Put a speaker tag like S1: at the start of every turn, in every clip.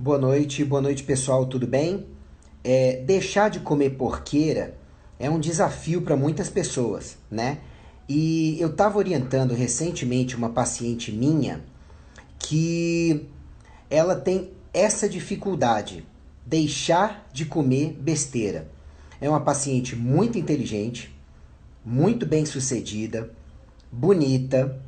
S1: boa noite pessoal, tudo bem? Deixar de comer porqueira é um desafio para muitas pessoas, né? E eu estava orientando recentemente uma paciente minha que ela tem essa dificuldade, deixar de comer besteira. É uma paciente muito inteligente, muito bem sucedida, bonita,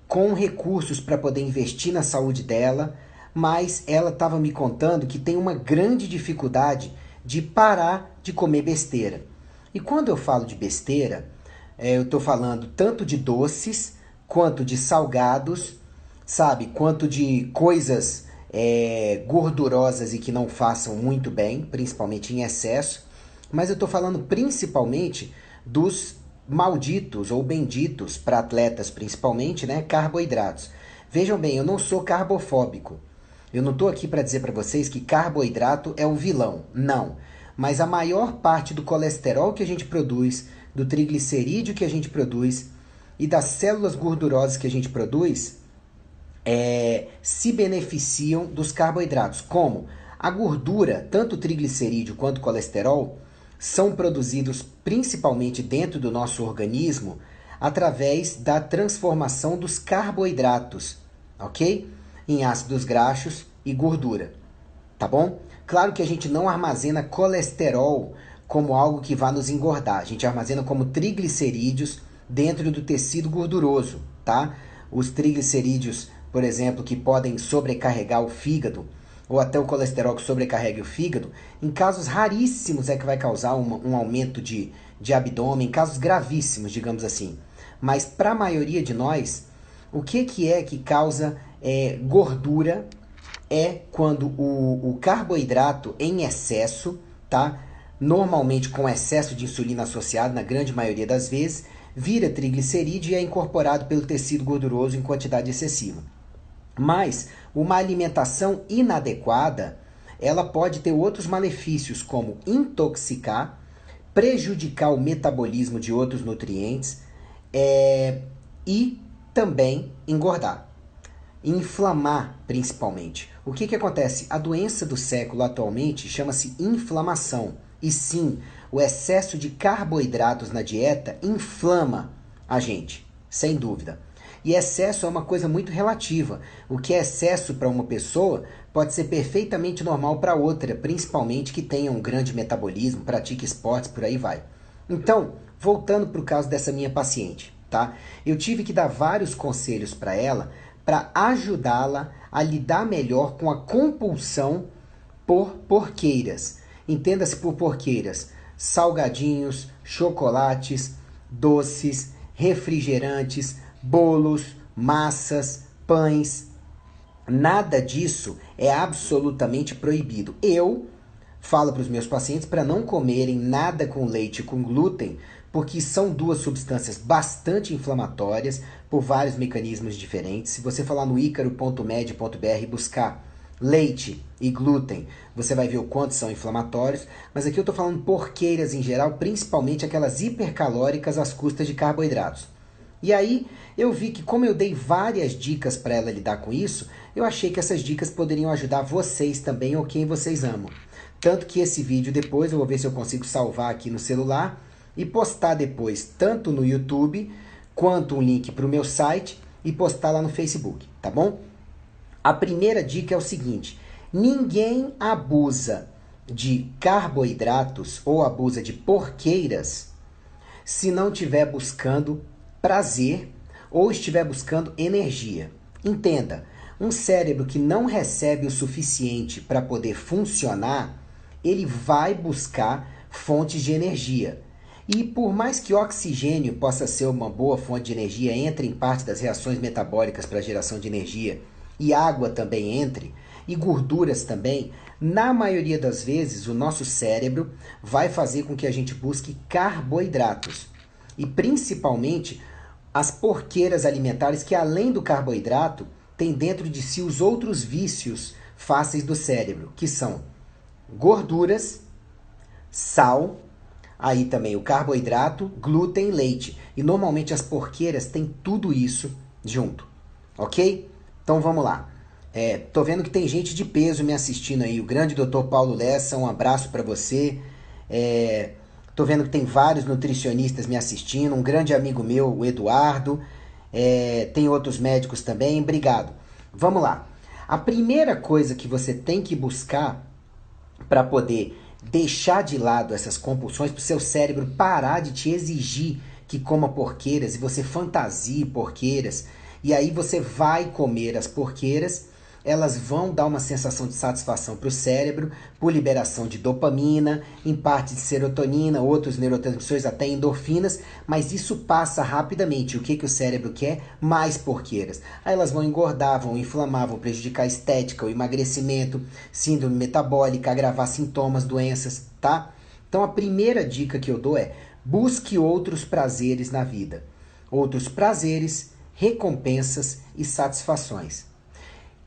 S1: com recursos para poder investir na saúde dela, mas ela estava me contando que tem uma grande dificuldade de parar de comer besteira. E quando eu falo de besteira, eu estou falando tanto de doces, quanto de salgados, sabe? Quanto de coisas gordurosas e que não façam muito bem, principalmente em excesso. Mas eu estou falando principalmente dos malditos ou benditos, para atletas principalmente, né? Carboidratos. Vejam bem, eu não sou carbofóbico. Eu não estou aqui para dizer para vocês que carboidrato é o vilão. Não. Mas a maior parte do colesterol que a gente produz, do triglicerídeo que a gente produz e das células gordurosas que a gente produz se beneficiam dos carboidratos. Como? A gordura, tanto o triglicerídeo quanto o colesterol, são produzidos principalmente dentro do nosso organismo através da transformação dos carboidratos, ok? Em ácidos graxos e gordura, tá bom? Claro que a gente não armazena colesterol como algo que vá nos engordar, a gente armazena como triglicerídeos dentro do tecido gorduroso, tá? Os triglicerídeos, por exemplo, que podem sobrecarregar o fígado, ou até o colesterol que sobrecarrega o fígado, em casos raríssimos é que vai causar um aumento de abdômen, em casos gravíssimos, digamos assim. Mas para a maioria de nós, o que é que causa gordura é quando o carboidrato em excesso, tá? Normalmente com excesso de insulina associado, na grande maioria das vezes, vira triglicerídeo e é incorporado pelo tecido gorduroso em quantidade excessiva. Mas uma alimentação inadequada, ela pode ter outros malefícios, como intoxicar, prejudicar o metabolismo de outros nutrientes e também engordar. Inflamar, principalmente. O que acontece? A doença do século atualmente chama-se inflamação. E sim, o excesso de carboidratos na dieta inflama a gente, sem dúvida. E excesso é uma coisa muito relativa. O que é excesso para uma pessoa pode ser perfeitamente normal para outra, principalmente que tenha um grande metabolismo, pratique esportes, por aí vai. Então, voltando para o caso dessa minha paciente, tá? Eu tive que dar vários conselhos para ela para ajudá-la a lidar melhor com a compulsão por porqueiras. Entenda-se por porqueiras: salgadinhos, chocolates, doces, refrigerantes, bolos, massas, pães. Nada disso é absolutamente proibido. Eu falo para os meus pacientes para não comerem nada com leite e com glúten, porque são duas substâncias bastante inflamatórias por vários mecanismos diferentes. Se você falar no icaro.med.br e buscar leite e glúten, você vai ver o quanto são inflamatórios. Mas aqui eu estou falando porqueiras em geral, principalmente aquelas hipercalóricas às custas de carboidratos. E aí eu vi que, como eu dei várias dicas para ela lidar com isso, eu achei que essas dicas poderiam ajudar vocês também ou quem vocês amam. Tanto que esse vídeo depois eu vou ver se eu consigo salvar aqui no celular e postar depois tanto no YouTube quanto um link para o meu site e postar lá no Facebook, tá bom? A primeira dica é o seguinte: ninguém abusa de carboidratos ou abusa de porqueiras se não estiver buscando prazer ou estiver buscando energia. Entenda, um cérebro que não recebe o suficiente para poder funcionar, ele vai buscar fontes de energia. E por mais que o oxigênio possa ser uma boa fonte de energia, entre em parte das reações metabólicas para a geração de energia, e água também entre, e gorduras também, na maioria das vezes o nosso cérebro vai fazer com que a gente busque carboidratos. E principalmente as porqueiras alimentares que, além do carboidrato, tem dentro de si os outros vícios fáceis do cérebro, que são gorduras, sal, aí também o carboidrato, glúten, leite. E normalmente as porqueiras têm tudo isso junto, ok? Então vamos lá. Tô vendo que tem gente de peso me assistindo aí. O grande Dr. Paulo Lessa, um abraço para você. É, tô vendo que tem vários nutricionistas me assistindo. Um grande amigo meu, o Eduardo. Tem outros médicos também. Obrigado. Vamos lá. A primeira coisa que você tem que buscar para poder deixar de lado essas compulsões, para o seu cérebro parar de te exigir que coma porqueiras e você fantasie porqueiras, e aí você vai comer as porqueiras, elas vão dar uma sensação de satisfação para o cérebro, por liberação de dopamina, em parte de serotonina, outros neurotransmissores, até endorfinas, mas isso passa rapidamente. O que o cérebro quer? Mais porqueiras. Aí elas vão engordar, vão inflamar, vão prejudicar a estética, o emagrecimento, síndrome metabólica, agravar sintomas, doenças, tá? Então a primeira dica que eu dou é: busque outros prazeres na vida. Outros prazeres, recompensas e satisfações.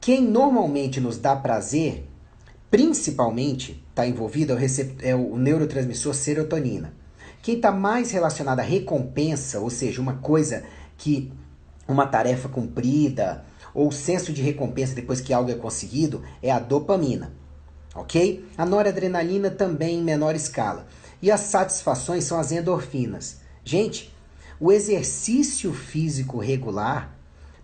S1: Quem normalmente nos dá prazer, principalmente, está envolvido é o neurotransmissor serotonina. Quem está mais relacionado à recompensa, ou seja, uma coisa que, uma tarefa cumprida, ou senso de recompensa depois que algo é conseguido, é a dopamina. Ok? A noradrenalina também em menor escala. E as satisfações são as endorfinas. Gente, o exercício físico regular,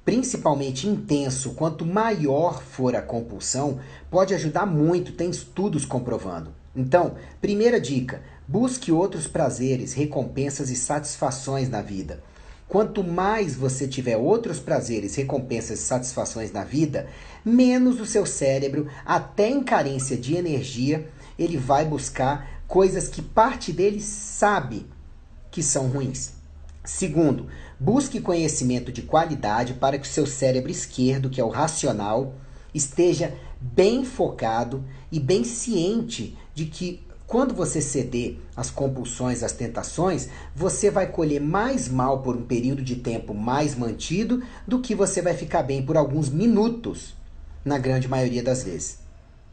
S1: principalmente intenso, quanto maior for a compulsão, pode ajudar muito, tem estudos comprovando. Então, primeira dica, busque outros prazeres, recompensas e satisfações na vida. Quanto mais você tiver outros prazeres, recompensas e satisfações na vida, menos o seu cérebro, até em carência de energia, ele vai buscar coisas que parte dele sabe que são ruins. Segundo, busque conhecimento de qualidade para que o seu cérebro esquerdo, que é o racional, esteja bem focado e bem ciente de que quando você ceder às compulsões, às tentações, você vai colher mais mal por um período de tempo mais mantido do que você vai ficar bem por alguns minutos, na grande maioria das vezes.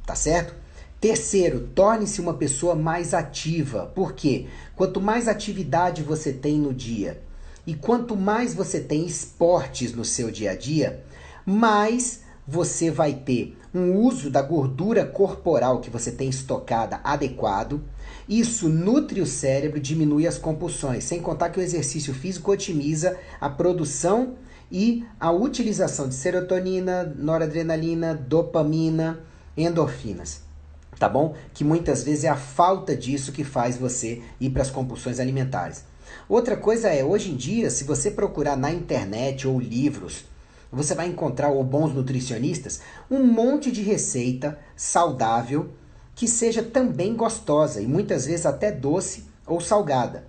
S1: Tá certo? Terceiro, torne-se uma pessoa mais ativa. Por quê? Quanto mais atividade você tem no dia e quanto mais você tem esportes no seu dia a dia, mais você vai ter um uso da gordura corporal que você tem estocada adequado. Isso nutre o cérebro, diminui as compulsões, sem contar que o exercício físico otimiza a produção e a utilização de serotonina, noradrenalina, dopamina, endorfinas. Tá bom? Que muitas vezes é a falta disso que faz você ir para as compulsões alimentares. Outra coisa é, hoje em dia, se você procurar na internet ou livros, você vai encontrar, ou bons nutricionistas, um monte de receita saudável que seja também gostosa e muitas vezes até doce ou salgada.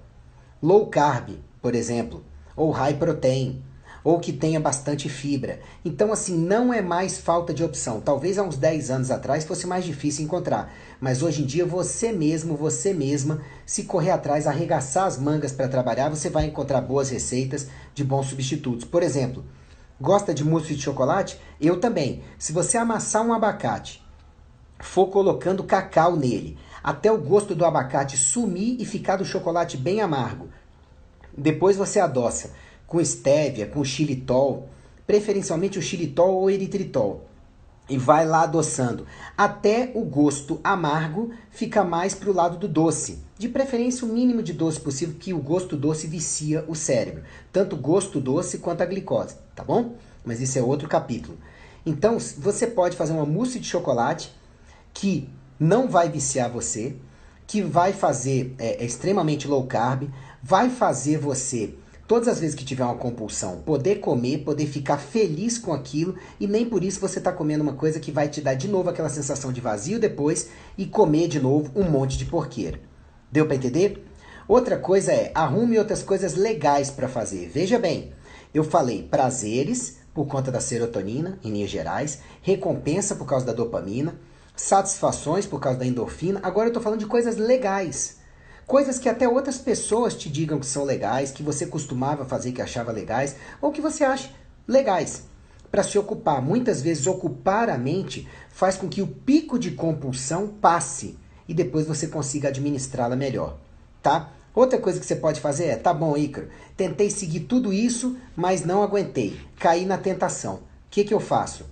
S1: Low carb, por exemplo, ou high protein, ou que tenha bastante fibra. Então, assim, não é mais falta de opção. Talvez há uns 10 anos atrás fosse mais difícil encontrar, mas hoje em dia você mesmo, você mesma, se correr atrás, arregaçar as mangas para trabalhar, você vai encontrar boas receitas de bons substitutos. Por exemplo, gosta de mousse de chocolate? Eu também. Se você amassar um abacate, for colocando cacau nele, até o gosto do abacate sumir e ficar do chocolate bem amargo, depois você adoça com estévia, com xilitol, preferencialmente o xilitol ou eritritol, e vai lá adoçando até o gosto amargo fica mais para o lado do doce. De preferência o mínimo de doce possível, que o gosto doce vicia o cérebro. Tanto o gosto doce quanto a glicose, tá bom? Mas isso é outro capítulo. Então você pode fazer uma mousse de chocolate que não vai viciar você, que vai fazer, é extremamente low carb, vai fazer você, todas as vezes que tiver uma compulsão, poder comer, poder ficar feliz com aquilo, e nem por isso você está comendo uma coisa que vai te dar de novo aquela sensação de vazio depois e comer de novo um monte de porqueira. Deu para entender? Outra coisa é, arrume outras coisas legais para fazer. Veja bem, eu falei prazeres por conta da serotonina, em linhas gerais, recompensa por causa da dopamina, satisfações por causa da endorfina. Agora eu estou falando de coisas legais. Coisas que até outras pessoas te digam que são legais, que você costumava fazer que achava legais, ou que você acha legais. Para se ocupar. Muitas vezes ocupar a mente faz com que o pico de compulsão passe e depois você consiga administrá-la melhor, tá? Outra coisa que você pode fazer é, tá bom, Ícaro, tentei seguir tudo isso, mas não aguentei, caí na tentação. O que eu faço?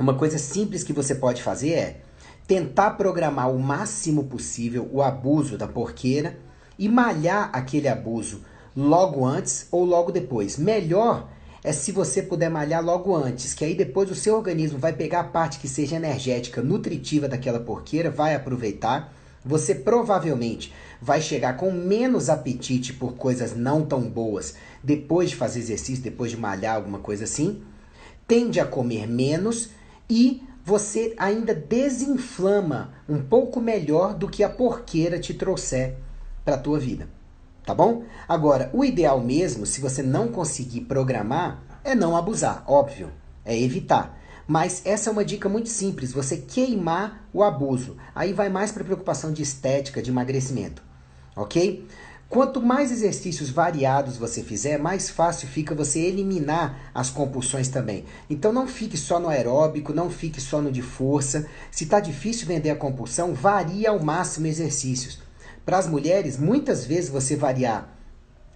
S1: Uma coisa simples que você pode fazer é tentar programar o máximo possível o abuso da porqueira e malhar aquele abuso logo antes ou logo depois. Melhor é se você puder malhar logo antes, que aí depois o seu organismo vai pegar a parte que seja energética, nutritiva daquela porqueira, vai aproveitar. Você provavelmente vai chegar com menos apetite por coisas não tão boas depois de fazer exercício, depois de malhar, alguma coisa assim. Tende a comer menos e você ainda desinflama um pouco melhor do que a porqueira te trouxer para a tua vida. Tá bom? Agora, o ideal mesmo, se você não conseguir programar, é não abusar, óbvio, é evitar. Mas essa é uma dica muito simples, você queimar o abuso. Aí vai mais para preocupação de estética, de emagrecimento, ok? Quanto mais exercícios variados você fizer, mais fácil fica você eliminar as compulsões também. Então não fique só no aeróbico, não fique só no de força. Se está difícil vender a compulsão, varie ao máximo exercícios. Para as mulheres, muitas vezes você variar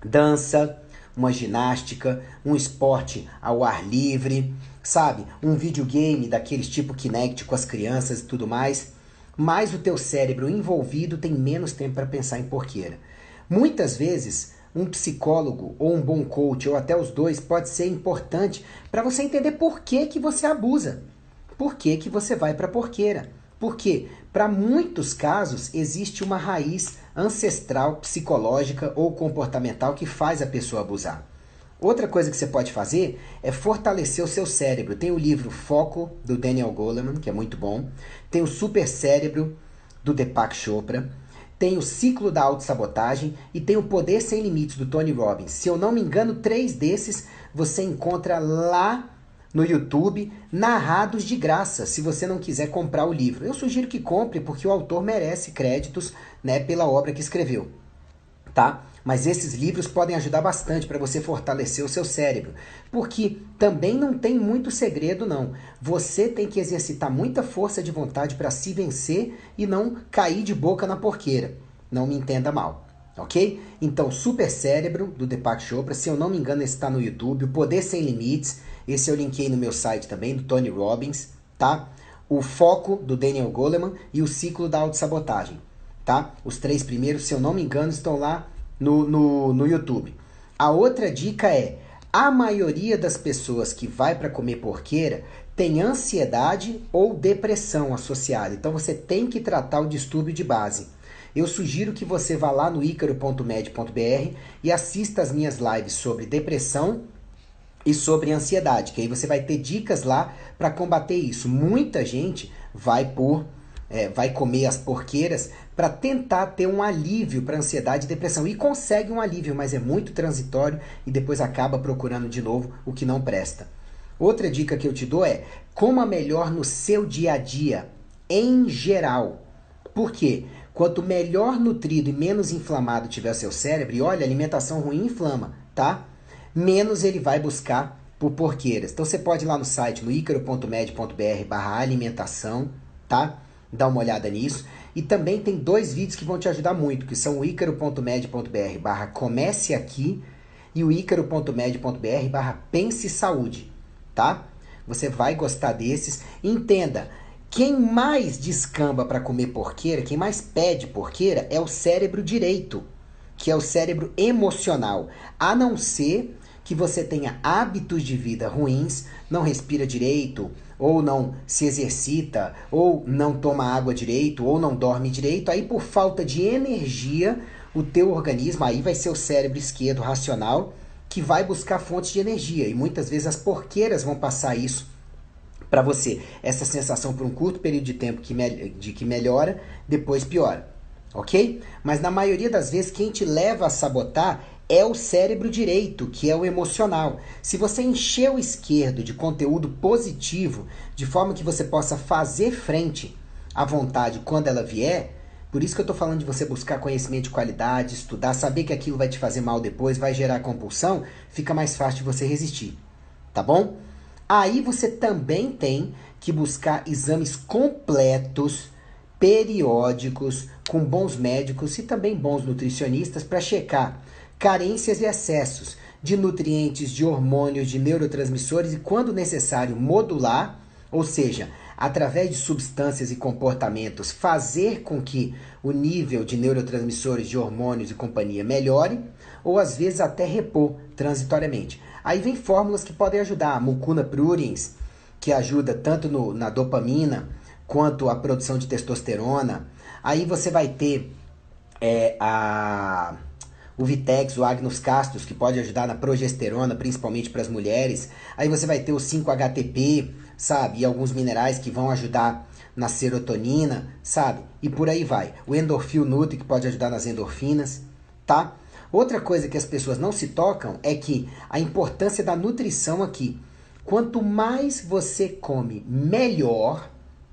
S1: dança, uma ginástica, um esporte ao ar livre, sabe? Um videogame daqueles tipo Kinect com as crianças e tudo mais. Mais o teu cérebro envolvido tem menos tempo para pensar em porqueira. Muitas vezes, um psicólogo ou um bom coach, ou até os dois, pode ser importante para você entender por que que você abusa. Por que que você vai para a porqueira. Porque, para muitos casos, existe uma raiz ancestral, psicológica ou comportamental que faz a pessoa abusar. Outra coisa que você pode fazer é fortalecer o seu cérebro. Tem o livro Foco, do Daniel Goleman, que é muito bom. Tem o Super Cérebro, do Deepak Chopra. Tem o Ciclo da Autossabotagem e tem o Poder Sem Limites, do Tony Robbins. Se eu não me engano, 3 desses você encontra lá no YouTube, narrados de graça, se você não quiser comprar o livro. Eu sugiro que compre, porque o autor merece créditos, né, pela obra que escreveu, tá? Mas esses livros podem ajudar bastante para você fortalecer o seu cérebro, porque também não tem muito segredo não. Você tem que exercitar muita força de vontade para se vencer e não cair de boca na porqueira. Não me entenda mal, ok? Então, Super Cérebro, do Deepak Chopra, se eu não me engano, esse está no YouTube. O Poder Sem Limites, esse eu linkei no meu site também, do Tony Robbins, tá? O Foco, do Daniel Goleman, e o Ciclo da Autossabotagem, tá? Os 3 primeiros, se eu não me engano, estão lá no YouTube. A outra dica é, a maioria das pessoas que vai para comer porqueira tem ansiedade ou depressão associada. Então você tem que tratar o distúrbio de base. Eu sugiro que você vá lá no icaro.med.br e assista as minhas lives sobre depressão e sobre ansiedade, que aí você vai ter dicas lá para combater isso. Muita gente vai comer as porqueiras para tentar ter um alívio para ansiedade e depressão. E consegue um alívio, mas é muito transitório e depois acaba procurando de novo o que não presta. Outra dica que eu te dou é, coma melhor no seu dia a dia, em geral. Por quê? Quanto melhor nutrido e menos inflamado tiver o seu cérebro, e olha, alimentação ruim inflama, tá? Menos ele vai buscar por porqueiras. Então você pode ir lá no site, no icaro.med.br/alimentação, tá? Dá uma olhada nisso. E também tem 2 vídeos que vão te ajudar muito, que são o icaro.med.br/comece aqui e o icaro.med.br/pense saúde, tá? Você vai gostar desses. Entenda, quem mais descamba para comer porqueira, quem mais pede porqueira é o cérebro direito, que é o cérebro emocional, a não ser que você tenha hábitos de vida ruins, não respira direito, ou não se exercita, ou não toma água direito, ou não dorme direito, aí por falta de energia, o teu organismo, aí vai ser o cérebro esquerdo racional, que vai buscar fontes de energia, e muitas vezes as porqueiras vão passar isso para você, essa sensação por um curto período de tempo de que melhora, depois piora, ok? Mas na maioria das vezes quem te leva a sabotar é o cérebro direito, que é o emocional. Se você encher o esquerdo de conteúdo positivo, de forma que você possa fazer frente à vontade quando ela vier, por isso que eu estou falando de você buscar conhecimento de qualidade, estudar, saber que aquilo vai te fazer mal depois, vai gerar compulsão, fica mais fácil de você resistir, tá bom? Aí você também tem que buscar exames completos, periódicos, com bons médicos e também bons nutricionistas para checar carências e excessos de nutrientes, de hormônios, de neurotransmissores e, quando necessário, modular Ou seja, através de substâncias e comportamentos, fazer com que o nível de neurotransmissores, de hormônios e companhia melhore, ou às vezes até repor transitoriamente. Aí vem fórmulas que podem ajudar, a mucuna pruriens, que ajuda tanto na dopamina quanto a produção de testosterona. Aí você vai ter o Vitex, o Agnus Castus, que pode ajudar na progesterona, principalmente para as mulheres. Aí você vai ter o 5-HTP, sabe? E alguns minerais que vão ajudar na serotonina, sabe? E por aí vai. O Endorfil Nutri, que pode ajudar nas endorfinas, tá? Outra coisa que as pessoas não se tocam é que a importância da nutrição aqui. Quanto mais você come, melhor,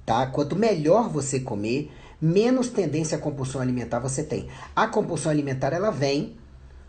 S1: tá? Quanto melhor você comer, menos tendência à compulsão alimentar você tem. A compulsão alimentar, ela vem,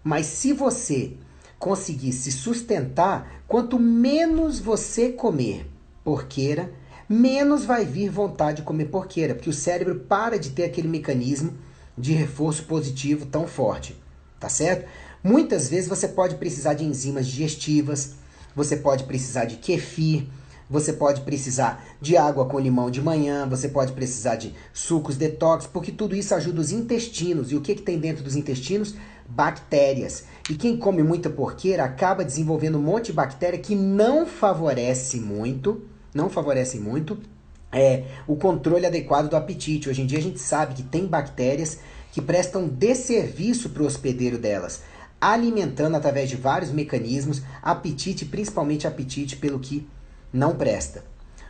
S1: mas se você conseguir se sustentar, quanto menos você comer porqueira, menos vai vir vontade de comer porqueira, porque o cérebro para de ter aquele mecanismo de reforço positivo tão forte, tá certo? Muitas vezes você pode precisar de enzimas digestivas, você pode precisar de kefir, você pode precisar de água com limão de manhã, você pode precisar de sucos detox, porque tudo isso ajuda os intestinos. E o que tem dentro dos intestinos? Bactérias. E quem come muita porqueira acaba desenvolvendo um monte de bactéria que não favorece muito o controle adequado do apetite. Hoje em dia a gente sabe que tem bactérias que prestam desserviço para o hospedeiro delas, alimentando através de vários mecanismos apetite, principalmente apetite pelo que não presta.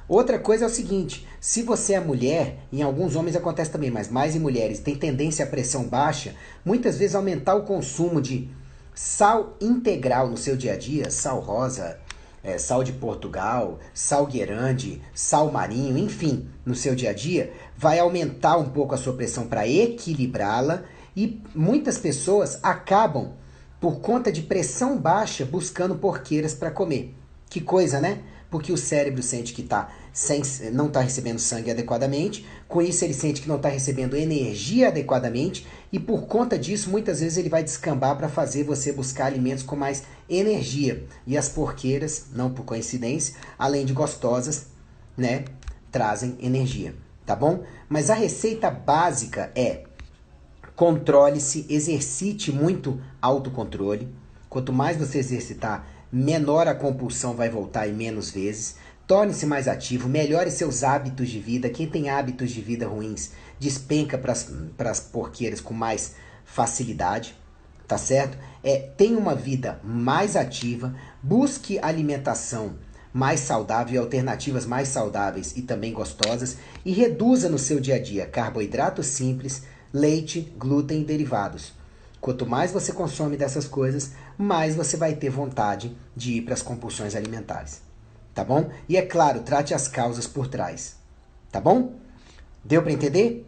S1: Outra coisa é o seguinte, se você é mulher, em alguns homens acontece também, mas mais em mulheres, tem tendência à pressão baixa, muitas vezes aumentar o consumo de sal integral no seu dia a dia, sal rosa, sal de Portugal, sal guerande, sal marinho, enfim, no seu dia a dia, vai aumentar um pouco a sua pressão para equilibrá-la e muitas pessoas acabam, por conta de pressão baixa, buscando porqueiras para comer. Que coisa, né? Porque o cérebro sente que não está recebendo sangue adequadamente, com isso ele sente que não está recebendo energia adequadamente, e por conta disso, muitas vezes ele vai descambar para fazer você buscar alimentos com mais energia. E as porqueiras, não por coincidência, além de gostosas, né, trazem energia, tá bom? Mas a receita básica é: controle-se, exercite muito autocontrole. Quanto mais você exercitar, menor a compulsão vai voltar e menos vezes. Torne-se mais ativo, melhore seus hábitos de vida. Quem tem hábitos de vida ruins despenca para as porqueiras com mais facilidade, tá certo? Tenha uma vida mais ativa, busque alimentação mais saudável e alternativas mais saudáveis e também gostosas, e reduza no seu dia a dia carboidratos simples, leite, glúten e derivados. Quanto mais você consome dessas coisas, mais você vai ter vontade de ir para as compulsões alimentares. Tá bom? E é claro, trate as causas por trás. Tá bom? Deu para entender?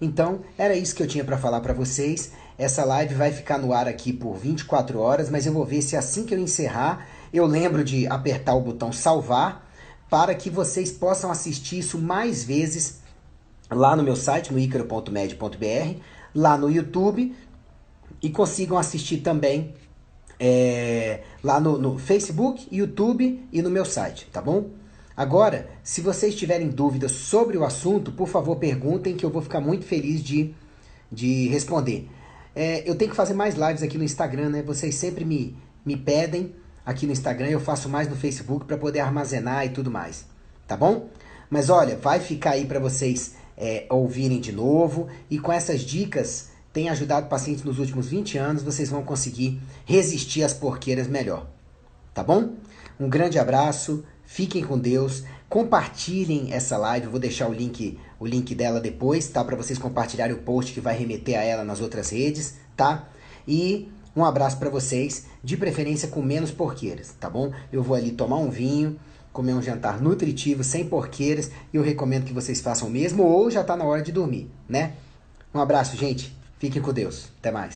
S1: Então, era isso que eu tinha para falar para vocês. Essa live vai ficar no ar aqui por 24 horas, mas eu vou ver se assim que eu encerrar, eu lembro de apertar o botão salvar, para que vocês possam assistir isso mais vezes lá no meu site, no icaro.med.br, lá no YouTube, e consigam assistir também lá no Facebook, YouTube e no meu site, tá bom? Agora, se vocês tiverem dúvidas sobre o assunto, por favor perguntem, que eu vou ficar muito feliz de responder. Eu tenho que fazer mais lives aqui no Instagram, né? Vocês sempre me pedem aqui no Instagram, eu faço mais no Facebook para poder armazenar e tudo mais, tá bom? Mas olha, vai ficar aí para vocês ouvirem de novo, e com essas dicas tem ajudado pacientes nos últimos 20 anos, vocês vão conseguir resistir às porqueiras melhor. Tá bom? Um grande abraço, fiquem com Deus, compartilhem essa live, eu vou deixar o link dela depois, tá? Para vocês compartilharem o post que vai remeter a ela nas outras redes, tá? E um abraço para vocês, de preferência com menos porqueiras, tá bom? Eu vou ali tomar um vinho, comer um jantar nutritivo, sem porqueiras, e eu recomendo que vocês façam o mesmo, ou já tá na hora de dormir, né? Um abraço, gente. Fiquem com Deus. Até mais.